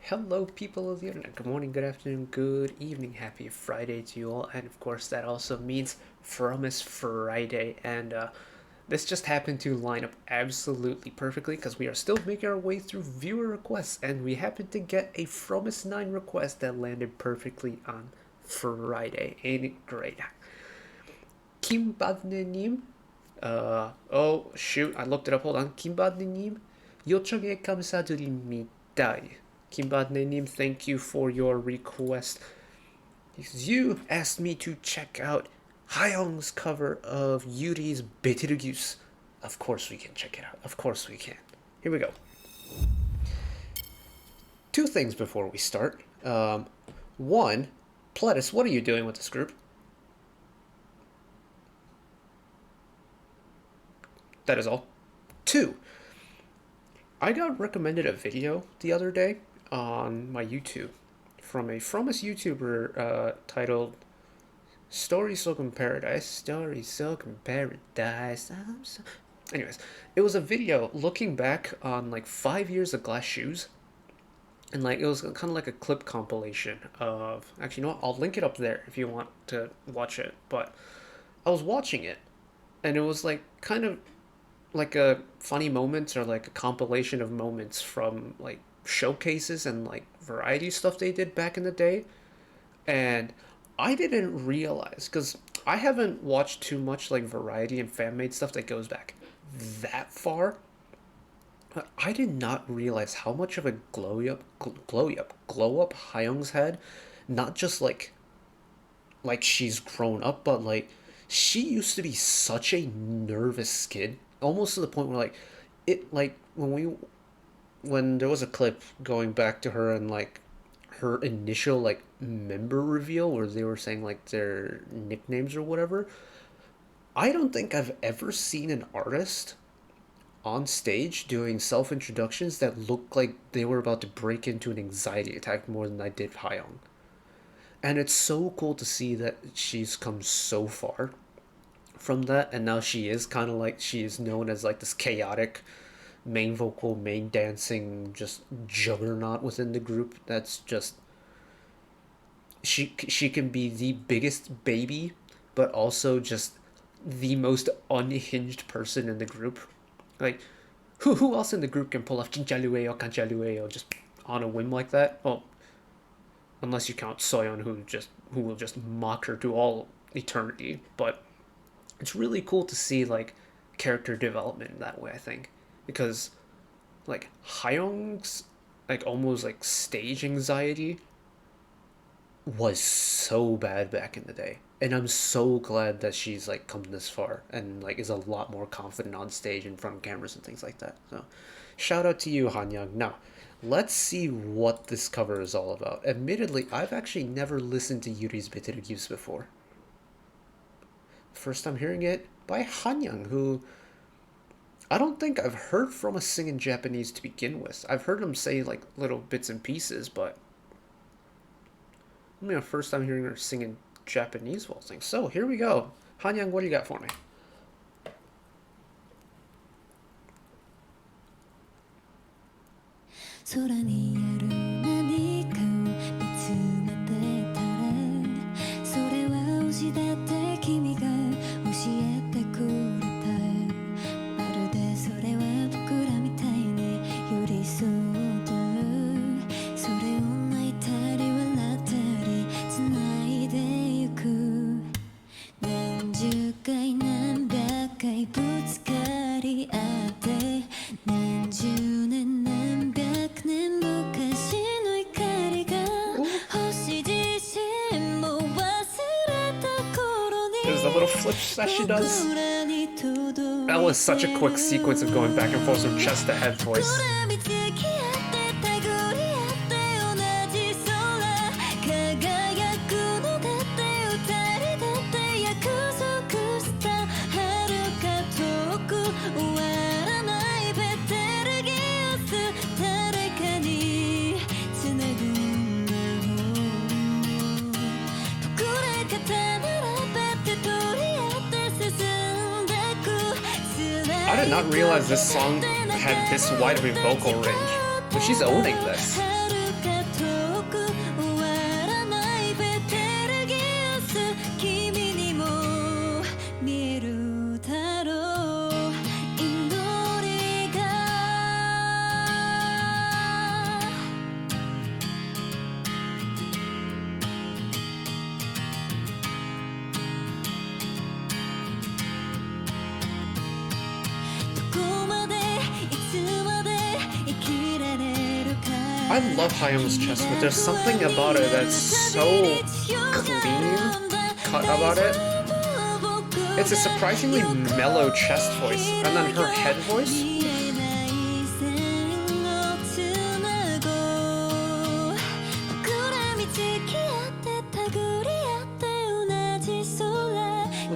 Hello, people of the internet. Good morning, good afternoon, good evening. Happy Friday to you all. And of course, that also means Promise Friday. And this just happened to line up absolutely perfectly because we are still making our way through viewer requests. And we happened to get a 프로미스나인 request that landed perfectly on Friday. Ain't it great? 김badne님. Oh, shoot. I looked it up. Hold on. 김badne님. 요청에 감사드립니다. Kimbadnenim, thank you for your request. You asked me to check out Hayoung's cover of Yuri's Betelgeuse. Of course we can check it out. Of course we can. Here we go. Two things before we start. One, Pledis, what are you doing with this group? That is all. Two, I got recommended a video the other day on my YouTube from a famous YouTuber titled Story Soak in Paradise. Story Soak in Paradise. Anyways, it was a video looking back on like 5 years of glass shoes. And like it was kind of like a clip compilation of actually, you know what? I'll link it up there if you want to watch it. But I was watching it and it was like kind of like a funny moments or like a compilation of moments from like showcases and like variety stuff they did back in the day. And I didn't realize, because I haven't watched too much like variety and fan made stuff that goes back that far. But I did not realize how much of a glow up Hayoung's had. Not just like she's grown up, but like she used to be such a nervous kid, almost to the point where like it like when there was a clip going back to her and like her initial like member reveal where they were saying like their nicknames or whatever. I don't think I've ever seen an artist on stage doing self introductions that looked like they were about to break into an anxiety attack more than I did Hayoung. And it's so cool to see that she's come so far from that, and now she is kind of like she is known as like this chaotic main vocal, main dancing, just juggernaut within the group. That's just she can be the biggest baby, but also just the most unhinged person in the group. Like, who else in the group can pull off Chinchalueo, Canchalueo just on a whim like that? Well, unless you count Soyeon, who will just mock her to all eternity. But it's really cool to see like character development in that way, I think, because like Hayoung's like almost like stage anxiety was so bad back in the day, and I'm so glad that she's like come this far and like is a lot more confident on stage in front of cameras and things like that. So shout out to you, Hanyang. Now let's see what this cover is all about. Admittedly, I've actually never listened to Yuri's Betelgeuse before. First time hearing it by Hanyang, who I don't think I've heard from a sing in Japanese to begin with. I've heard him say like little bits and pieces, but I mean, first time hearing her sing in Japanese while sing. So here we go. Hanyang, what do you got for me? There's a little flip that she does. That was such a quick sequence of going back and forth from chest to head voice. I did not realize this song had this wide of a vocal range, but she's owning this. I love Hayoung's chest, but there's something about it that's so clean cut about it. It's a surprisingly mellow chest voice, and then her head voice.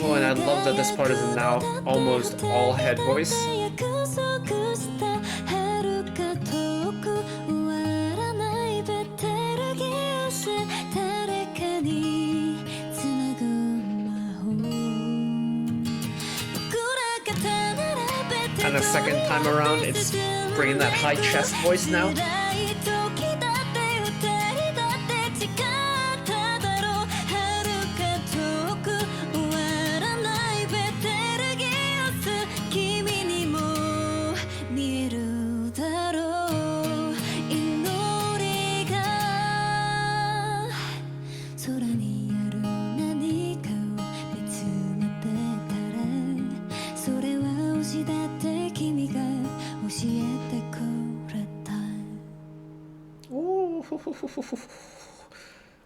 Oh, and I love that this part is now almost all head voice. And the second time around, it's bringing that high chest voice now.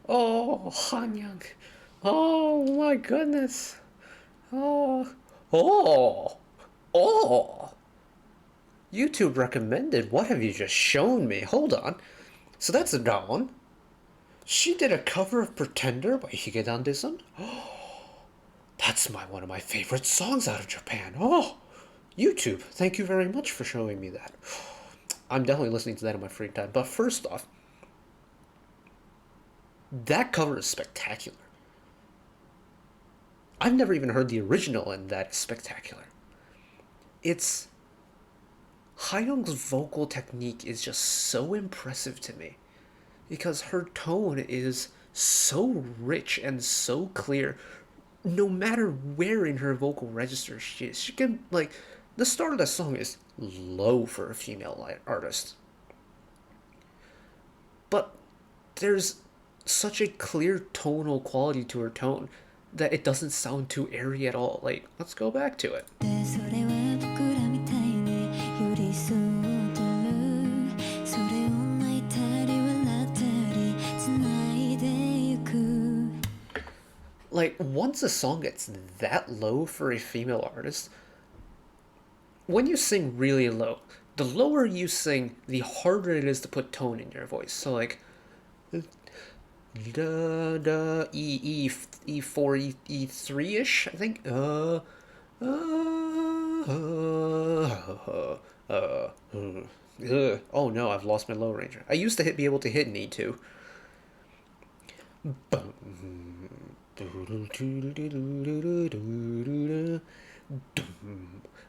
Oh, Hanyang. Oh my goodness. Oh. YouTube recommended. What have you just shown me? Hold on. So that's that one. She did a cover of Pretender by Higedandism. That's one of my favorite songs out of Japan. Oh, YouTube, thank you very much for showing me that. I'm definitely listening to that in my free time. But first off, that cover is spectacular. I've never even heard the original, and that's spectacular. It's... Hayoung's vocal technique is just so impressive to me, because her tone is so rich and so clear, no matter where in her vocal register she is. She can, like, the start of the song is low for a female artist, but there's such a clear tonal quality to her tone that it doesn't sound too airy at all. Like, let's go back to it. Like, once a song gets that low for a female artist, when you sing really low, the lower you sing, the harder it is to put tone in your voice. So, like, da da E4 E3 ish, I think. Oh no, I've lost my low range. I used to be able to hit an E2.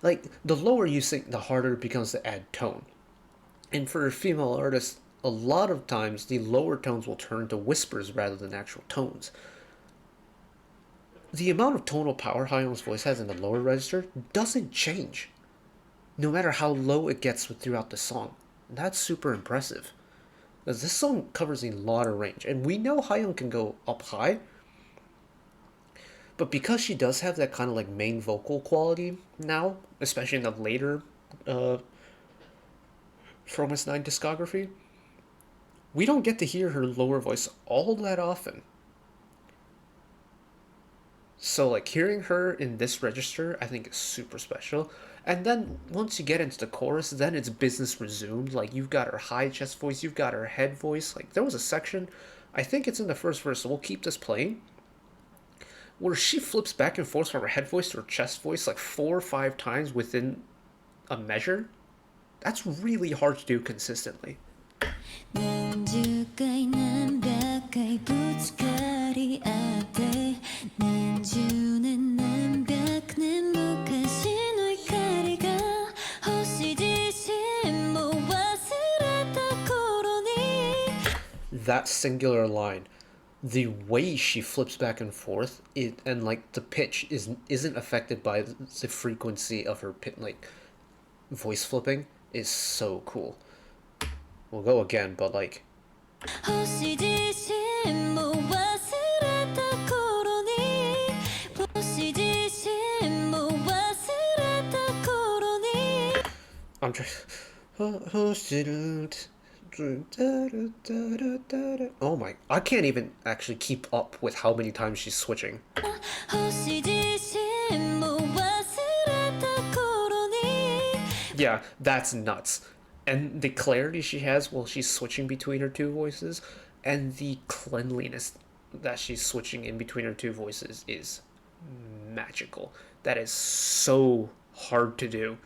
Like, the lower you sing, the harder it becomes to add tone. And for a female artist, a lot of times the lower tones will turn to whispers rather than actual tones. The amount of tonal power Hayoung's voice has in the lower register doesn't change, no matter how low it gets throughout the song. That's super impressive, because this song covers a lot of range, and we know Hayoung can go up high, but because she does have that kind of like main vocal quality now, especially in the later Promisnine discography, we don't get to hear her lower voice all that often. So, like, hearing her in this register, I think is super special. And then, once you get into the chorus, then it's business resumed. Like, you've got her high chest voice, you've got her head voice. Like, there was a section, I think it's in the first verse, so we'll keep this playing, where she flips back and forth from her head voice to her chest voice, like, 4 or 5 times within a measure. That's really hard to do consistently. That singular line, the way she flips back and forth, and like the pitch isn't affected by the frequency of her like voice flipping, is so cool. We'll go again, but like. I'm Oh my, I can't even actually keep up with how many times she's switching. Yeah, that's nuts. And the clarity she has while she's switching between her two voices, and the cleanliness that she's switching in between her two voices is magical. That is so hard to do.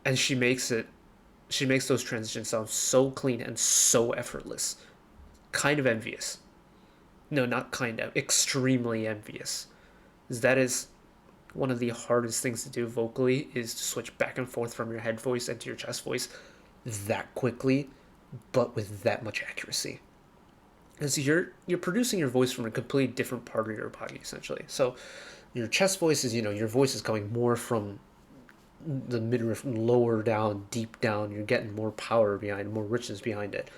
And she makes those transitions sound so clean and so effortless. Kind of envious. No, not kind of, extremely envious. That is one of the hardest things to do vocally, is to switch back and forth from your head voice into your chest voice that quickly, but with that much accuracy. Because you're producing your voice from a completely different part of your body essentially. So your chest voice is, your voice is coming more from the midriff, lower down, deep down. You're getting more power behind, more richness behind it.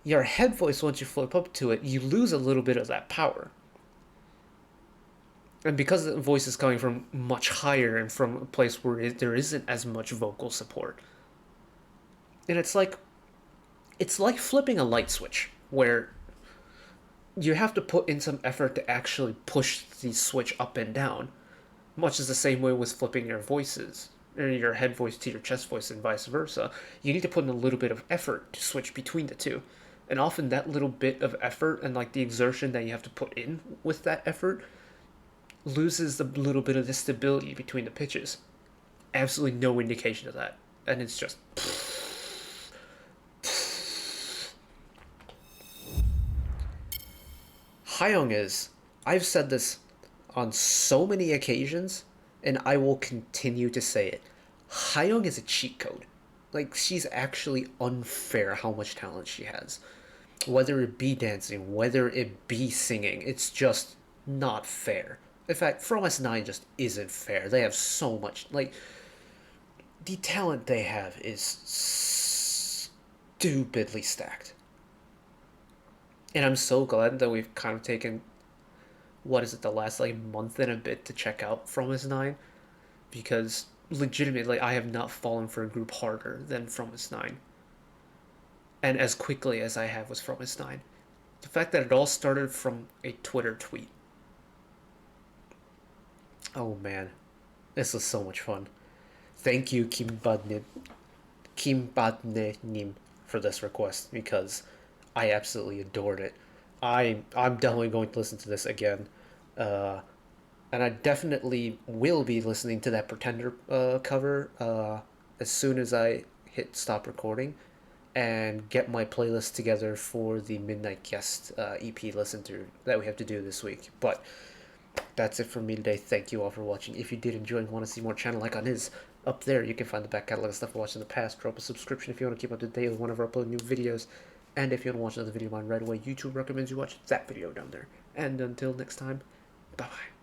Your head voice, once you flip up to it, you lose a little bit of that power. And because the voice is coming from much higher and from a place where there isn't as much vocal support, and it's like flipping a light switch where you have to put in some effort to actually push the switch up and down, much as the same way with flipping your voices, or your head voice to your chest voice and vice versa. You need to put in a little bit of effort to switch between the two, and often that little bit of effort and like the exertion that you have to put in with that effort loses the little bit of the stability between the pitches. Absolutely no indication of that, and it's just Hayoung is. I've said this on so many occasions, and I will continue to say it. Hayoung is a cheat code. Like, she's actually unfair how much talent she has. Whether it be dancing, whether it be singing, it's just not fair. In fact, Fromest9 just isn't fair. They have so much, like, the talent they have is stupidly stacked. And I'm so glad that we've kind of taken, what is it, the last like month and a bit to check out Fromest9, because legitimately I have not fallen for a group harder than Fromest9, and as quickly as I have with Fromest9. The fact that it all started from a Twitter tweet. Oh man, this was so much fun. Thank you, Kim Badne Nim, for this request, because I absolutely adored it. I'm definitely going to listen to this again, uh, and I definitely will be listening to that Pretender cover as soon as I hit stop recording, and get my playlist together for the Midnight Guest EP listen through that we have to do this week. But that's it for me today. Thank you all for watching. If you did enjoy and want to see more, channel icon is up there. You can find the back catalog of stuff I watched in the past. Drop a subscription if you want to keep up to date with whenever I upload new videos. And if you want to watch another video of mine right away, YouTube recommends you watch that video down there. And until next time, bye-bye.